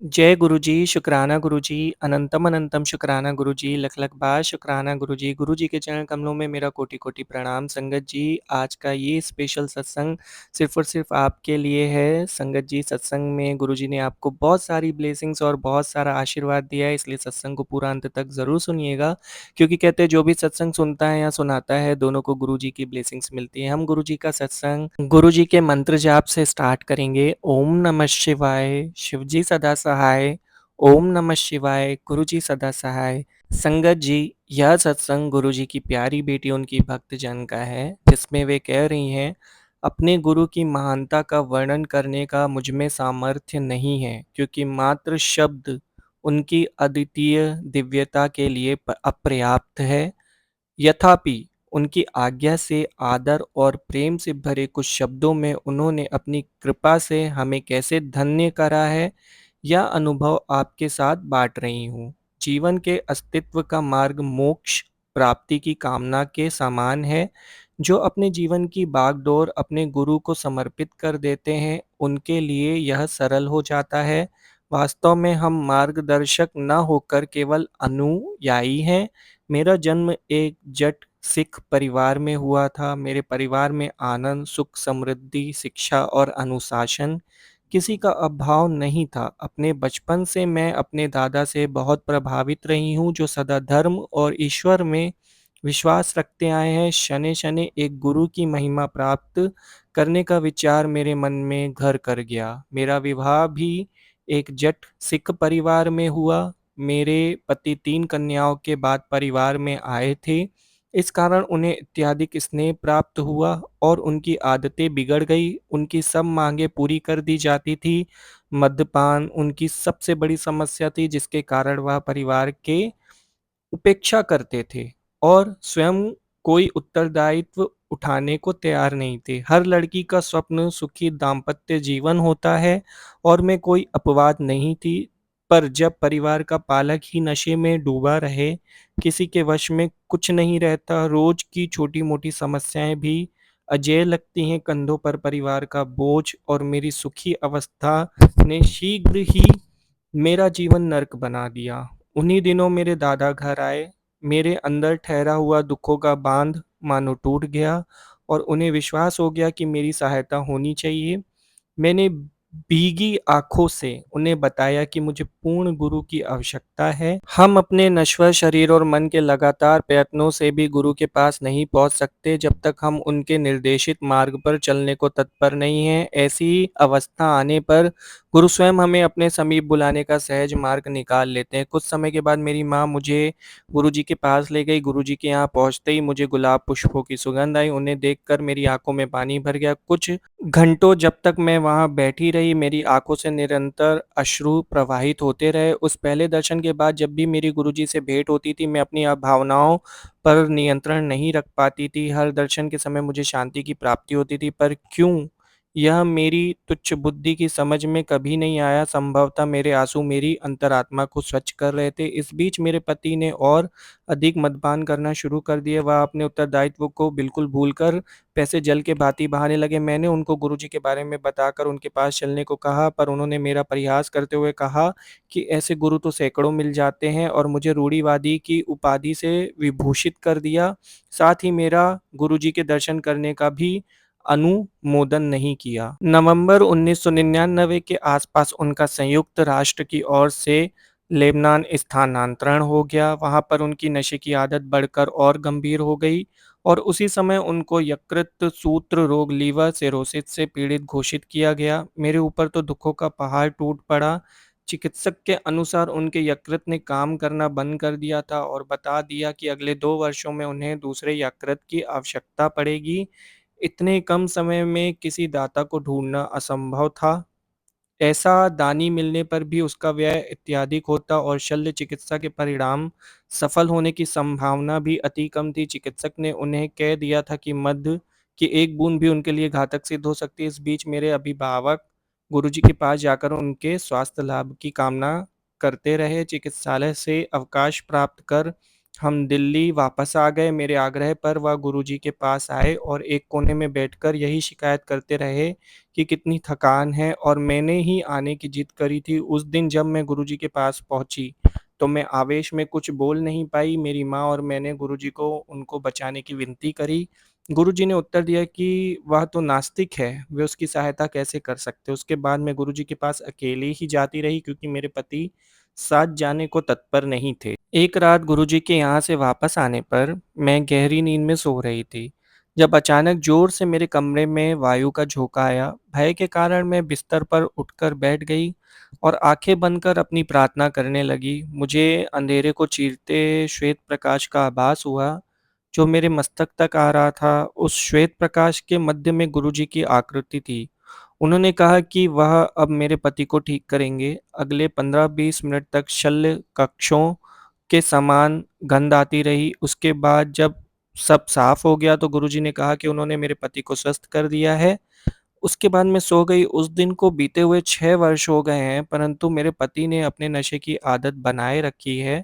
जय गुरुजी, शुक्राना गुरुजी, अनंतम अनंतम शुक्राना गुरुजी, लख लख बार शुक्राना गुरुजी। गुरुजी के चरण कमलों में मेरा कोटि कोटि प्रणाम। संगत जी, आज का ये स्पेशल सत्संग सिर्फ और सिर्फ आपके लिए है। संगत जी, सत्संग में गुरुजी ने आपको बहुत सारी ब्लेसिंग्स और बहुत सारा आशीर्वाद दिया है, इसलिए सत्संग को पूरा अंत तक ज़रूर सुनिएगा। क्योंकि कहते हैं जो भी सत्संग सुनता है या सुनाता है, दोनों को गुरुजी की ब्लेसिंग्स मिलती है। हम गुरुजी का सत्संग गुरुजी के मंत्र जाप से स्टार्ट करेंगे। ओम नमः शिवाय, शिवजी सदा सहाय। ओम नमः शिवाय, गुरुजी सदा सहाय। संगत जी, यह सत्संग गुरुजी की प्यारी बेटी उनकी भक्तजन का है, जिसमें वे कह रही हैं, अपने गुरु की महानता का वर्णन करने का मुझ में सामर्थ्य नहीं है, क्योंकि मात्र शब्द उनकी अद्वितीय दिव्यता के लिए अपर्याप्त है। यथापि उनकी आज्ञा से आदर और प्रेम से भरे कुछ शब्दों में उन्होंने अपनी कृपा से हमें कैसे धन्य करा है, यह अनुभव आपके साथ बांट रही हूँ। जीवन के अस्तित्व का मार्ग मोक्ष प्राप्ति की कामना के समान है। जो अपने जीवन की बागडोर अपने गुरु को समर्पित कर देते हैं, उनके लिए यह सरल हो जाता है। वास्तव में हम मार्गदर्शक न होकर केवल अनुयायी हैं। मेरा जन्म एक जट सिख परिवार में हुआ था। मेरे परिवार में आनंद, सुख, समृद्धि, शिक्षा और अनुशासन किसी का अभाव नहीं था। अपने बचपन से मैं अपने दादा से बहुत प्रभावित रही हूँ, जो सदा धर्म और ईश्वर में विश्वास रखते आए हैं। शनै शनै एक गुरु की महिमा प्राप्त करने का विचार मेरे मन में घर कर गया। मेरा विवाह भी एक जट सिख परिवार में हुआ। मेरे पति 3 कन्याओं के बाद परिवार में आए थे। इस कारण उन्हें अत्यधिक स्नेह प्राप्त हुआ और उनकी आदतें बिगड़ गई। उनकी सब मांगें पूरी कर दी जाती थी। मद्यपान उनकी सबसे बड़ी समस्या थी, जिसके कारण वह परिवार के उपेक्षा करते थे और स्वयं कोई उत्तरदायित्व उठाने को तैयार नहीं थे। हर लड़की का स्वप्न सुखी दाम्पत्य जीवन होता है और मैं कोई अपवाद नहीं थी। पर जब परिवार का पालक ही नशे में डूबा रहे, किसी के वश में कुछ नहीं रहता, रोज की छोटी मोटी समस्याएं भी अजेय लगती हैं कंधों पर परिवार का बोझ, और मेरी सुखी अवस्था ने शीघ्र ही मेरा जीवन नर्क बना दिया। उन्हीं दिनों मेरे दादा घर आए। मेरे अंदर ठहरा हुआ दुखों का बांध मानो टूट गया और उन्हें विश्वास हो गया कि मेरी सहायता होनी चाहिए। मैंने भीगी आंखों से उन्हें बताया कि मुझे पूर्ण गुरु की आवश्यकता है। हम अपने नश्वर शरीर और मन के लगातार प्रयत्नों से भी गुरु के पास नहीं पहुंच सकते, जब तक हम उनके निर्देशित मार्ग पर चलने को तत्पर नहीं हैं। ऐसी अवस्था आने पर गुरु स्वयं हमें अपने समीप बुलाने का सहज मार्ग निकाल लेते हैं। कुछ समय के बाद मेरी माँ मुझे गुरु जी के पास ले गई। गुरु जी के यहाँ पहुंचते ही मुझे गुलाब पुष्पों की सुगंध आई। उन्हें देखकर मेरी आंखों में पानी भर गया। कुछ घंटों जब तक मैं वहां बैठी रही, मेरी आंखों से निरंतर अश्रु प्रवाहित होते रहे। उस पहले दर्शन के बाद जब भी मेरी गुरुजी से भेंट होती थी, मैं अपनी भावनाओं पर नियंत्रण नहीं रख पाती थी। हर दर्शन के समय मुझे शांति की प्राप्ति होती थी, पर क्यों, यह मेरी तुच्छ बुद्धि की समझ में कभी नहीं आया। संभवतः मेरे आंसू मेरी अंतरात्मा को स्वच्छ कर रहे थे। इस बीच मेरे पति ने और अधिक मद्यपान करना शुरू कर दिया। वह अपने उत्तरदायित्व को बिल्कुल भूलकर पैसे जल के भांति बहाने लगे। मैंने उनको गुरुजी के बारे में बताकर उनके पास चलने को कहा, पर उन्होंने मेरा परिहास करते हुए कहा कि ऐसे गुरु तो सैकड़ों मिल जाते हैं, और मुझे रूढ़िवादी की उपाधि से विभूषित कर दिया। साथ ही मेरा गुरुजी के दर्शन करने का भी अनुमोदन नहीं किया। नवंबर 1999 के आसपास उनका संयुक्त राष्ट्र की ओर से लेबनान स्थानांतरण हो गया। वहां पर उनकी नशे की आदत बढ़कर और गंभीर हो गई और उसी समय उनको यकृत सूत्र रोग लीवर सिरोसिस से पीड़ित घोषित किया गया। मेरे ऊपर तो दुखों का पहाड़ टूट पड़ा। चिकित्सक के अनुसार उनके यकृत ने काम करना बंद कर दिया था और बता दिया कि अगले 2 वर्षों में उन्हें दूसरे यकृत की आवश्यकता पड़ेगी। इतने कम समय में किसी दाता को ढूंढना असंभव था। ऐसा दानी मिलने पर भी उसका व्यय अत्यधिक होता और शल्य चिकित्सा के परिणाम सफल होने की संभावना भी अति कम थी। चिकित्सक ने उन्हें कह दिया था कि मद्य की एक बूंद भी उनके लिए घातक सिद्ध हो सकती है। इस बीच मेरे अभिभावक गुरुजी के पास जाकर उनके स्वास्थ्य लाभ की कामना करते रहे। चिकित्सालय से अवकाश प्राप्त कर हम दिल्ली वापस आ गए। मेरे आग्रह पर वह गुरुजी के पास आए और एक कोने में बैठकर यही शिकायत करते रहे कि कितनी थकान है, और मैंने ही आने की जिद करी थी। उस दिन जब मैं गुरुजी के पास पहुंची तो मैं आवेश में कुछ बोल नहीं पाई। मेरी माँ और मैंने गुरुजी को उनको बचाने की विनती करी। गुरुजी ने उत्तर दिया कि वह तो नास्तिक है, वे उसकी सहायता कैसे कर सकते। उसके बाद मैं गुरुजी के पास अकेले ही जाती रही, क्योंकि मेरे पति साथ जाने को तत्पर नहीं थे। एक रात गुरुजी के यहाँ से वापस आने पर मैं गहरी नींद में सो रही थी, जब अचानक जोर से मेरे कमरे में वायु का झोंका आया। भय के कारण मैं बिस्तर पर उठकर बैठ गई और आंखें बंद कर अपनी प्रार्थना करने लगी। मुझे अंधेरे को चीरते श्वेत प्रकाश का आभास हुआ, जो मेरे मस्तक तक आ रहा था। उस श्वेत प्रकाश के मध्य में गुरुजी की आकृति थी। उन्होंने कहा कि वह अब मेरे पति को ठीक करेंगे। अगले 15-20 मिनट तक शल्य कक्षों के समान गंध आती रही। उसके बाद जब सब साफ हो गया तो गुरुजी ने कहा कि उन्होंने मेरे पति को स्वस्थ कर दिया है। उसके बाद मैं सो गई। उस दिन को बीते हुए 6 वर्ष हो गए हैं, परंतु मेरे पति ने अपने नशे की आदत बनाए रखी है।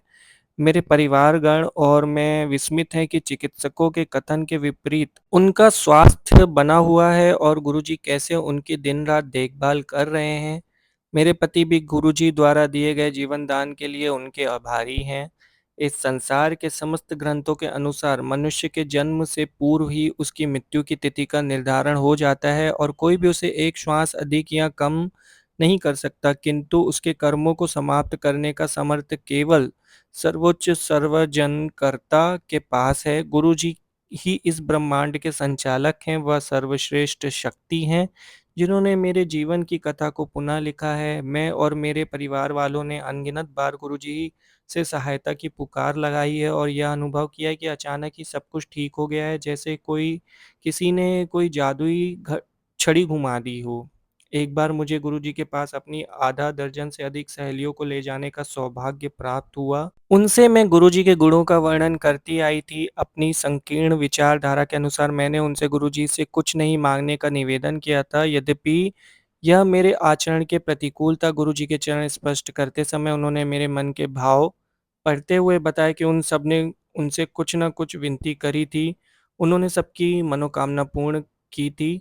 मेरे परिवारगण और मैं विस्मित हैं कि चिकित्सकों के कथन के विपरीत उनका स्वास्थ्य बना हुआ है, और गुरुजी कैसे उनकी दिन रात देखभाल कर रहे हैं। मेरे पति भी गुरुजी द्वारा दिए गए जीवन दान के लिए उनके आभारी हैं। इस संसार के समस्त ग्रंथों के अनुसार मनुष्य के जन्म से पूर्व ही उसकी मृत्यु की तिथि का निर्धारण हो जाता है, और कोई भी उसे एक श्वास अधिक या कम नहीं कर सकता, किंतु उसके कर्मों को समाप्त करने का समर्थ केवल सर्वोच्च सर्वजनकर्ता के पास है। गुरुजी ही इस ब्रह्मांड के संचालक हैं, वह सर्वश्रेष्ठ शक्ति हैं, जिन्होंने मेरे जीवन की कथा को पुनः लिखा है। मैं और मेरे परिवार वालों ने अनगिनत बार गुरुजी से सहायता की पुकार लगाई है, और यह अनुभव किया है कि अचानक ही सब कुछ ठीक हो गया है, जैसे किसी ने कोई जादुई छड़ी घुमा दी हो। एक बार मुझे गुरुजी के पास अपनी आधा दर्जन से अधिक सहेलियों को ले जाने का सौभाग्य प्राप्त हुआ। उनसे मैं गुरुजी के गुणों का वर्णन करती आई थी। अपनी संकीर्ण विचारधारा के अनुसार मैंने उनसे गुरुजी से कुछ नहीं मांगने का निवेदन किया था। यद्यपि यह मेरे आचरण के प्रतिकूल था। गुरुजी के चरण स्पष्ट करते समय उन्होंने मेरे मन के भाव पढ़ते हुए बताया कि उन सब ने उनसे कुछ न कुछ विनती करी थी। उन्होंने सबकी मनोकामना पूर्ण की थी।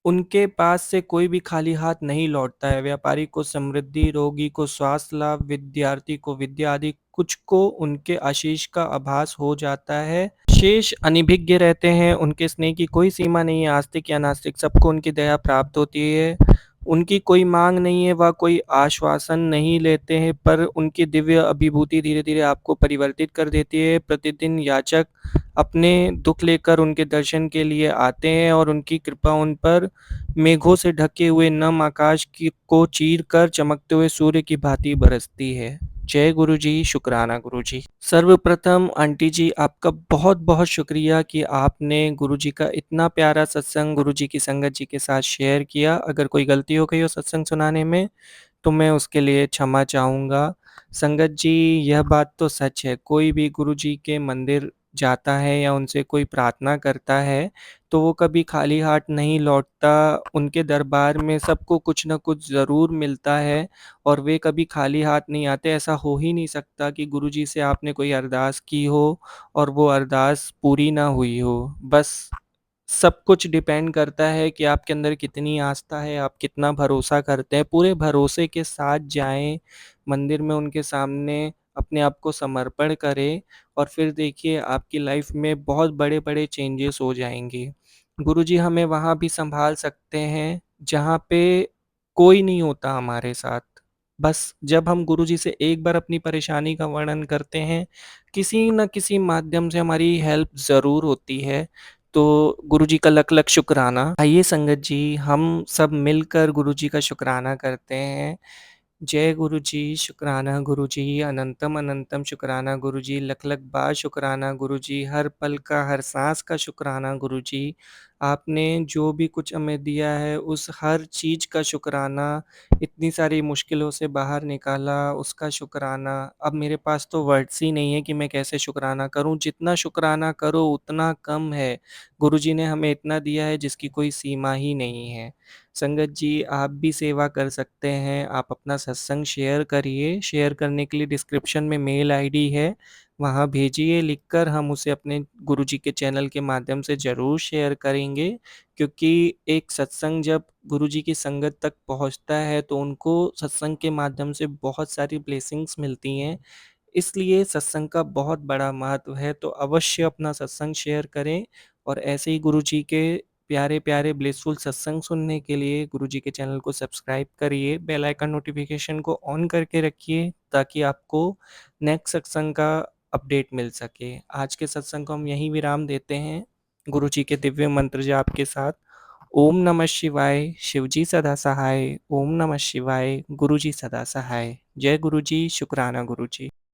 उनके पास से कोई भी खाली हाथ नहीं लौटता है। व्यापारी को समृद्धि, रोगी को स्वास्थ्य लाभ, विद्यार्थी को विद्या आदि कुछ को उनके आशीष का आभास हो जाता है। शेष अनभिज्ञ रहते हैं। उनके स्नेह की कोई सीमा नहीं है। आस्तिक या नास्तिक सबको उनकी दया प्राप्त होती है। उनकी कोई मांग नहीं है, वह कोई आश्वासन नहीं लेते हैं, पर उनकी दिव्य अभिभूति धीरे धीरे आपको परिवर्तित कर देती है। प्रतिदिन याचक अपने दुख लेकर उनके दर्शन के लिए आते हैं, और उनकी कृपा उन पर मेघों से ढके हुए नम आकाश की को चीर कर चमकते हुए सूर्य की भांति बरसती है। जय गुरु जी, शुक्राना गुरु जी। सर्वप्रथम आंटी जी, आपका बहुत बहुत शुक्रिया कि आपने गुरु जी का इतना प्यारा सत्संग गुरु जी की संगत जी के साथ शेयर किया। अगर कोई गलती हो गई हो सत्संग सुनाने में तो मैं उसके लिए क्षमा चाहूँगा। संगत जी, यह बात तो सच है, कोई भी गुरु जी के मंदिर जाता है या उनसे कोई प्रार्थना करता है, तो वो कभी खाली हाथ नहीं लौटता। उनके दरबार में सबको कुछ न कुछ ज़रूर मिलता है, और वे कभी खाली हाथ नहीं आते। ऐसा हो ही नहीं सकता कि गुरु जी से आपने कोई अरदास की हो और वो अरदास पूरी ना हुई हो। बस सब कुछ डिपेंड करता है कि आपके अंदर कितनी आस्था है, आप कितना भरोसा करते हैं। पूरे भरोसे के साथ जाएँ, मंदिर में उनके सामने अपने आप को समर्पण करें, और फिर देखिए आपकी लाइफ में बहुत बड़े-बड़े चेंजेस हो जाएँगे। गुरुजी हमें वहाँ भी सँभाल सकते हैं, जहाँ पे कोई नहीं होता हमारे साथ। बस जब हम गुरुजी से एक बार अपनी परेशानी का वर्णन करते हैं, किसी न किसी माध्यम से हमारी हेल्प ज़रूर होती है। तो गुरुजी का लख-लख शुक्राना। आइए संगत जी, हम सब मिलकर गुरुजी का शुक्राना करते हैं। जय गुरु जी, शुक्राना गुरु जी, अनंतम अनंतम शुक्राना गुरु जी, लख लख बार शुक्राना गुरु जी, हर पल का हर सांस का शुक्राना गुरु जी। आपने जो भी कुछ हमें दिया है उस हर चीज़ का शुक्राना, इतनी सारी मुश्किलों से बाहर निकाला उसका शुक्राना। अब मेरे पास तो वर्ड्स ही नहीं है कि मैं कैसे शुक्राना करूं। जितना शुक्राना करो उतना कम है। गुरु जी ने हमें इतना दिया है जिसकी कोई सीमा ही नहीं है। संगत जी, आप भी सेवा कर सकते हैं। आप अपना सत्संग शेयर करिए। शेयर करने के लिए डिस्क्रिप्शन में मेल आईडी है, वहाँ भेजिए लिखकर, हम उसे अपने गुरुजी के चैनल के माध्यम से ज़रूर शेयर करेंगे, क्योंकि एक सत्संग जब गुरुजी की संगत तक पहुँचता है तो उनको सत्संग के माध्यम से बहुत सारी ब्लेसिंग्स मिलती हैं। इसलिए सत्संग का बहुत बड़ा महत्व है, तो अवश्य अपना सत्संग शेयर करें और ऐसे ही गुरुजी के प्यारे-प्यारे ब्लिसफुल सत्संग सुनने के लिए गुरुजी के चैनल को सब्सक्राइब करिए, बेल आइकन नोटिफ़िकेशन को ऑन करके रखिए ताकि आपको नेक्स्ट सत्संग का अपडेट मिल सके। आज के सत्संग को हम यहीं विराम देते हैं, गुरुजी के दिव्य मंत्र जाप के साथ। ओम नमः शिवाय, शिवजी सदा सहाय। ओम नमः शिवाय, गुरुजी सदा सहाय। जय गुरुजी, शुक्राना गुरुजी।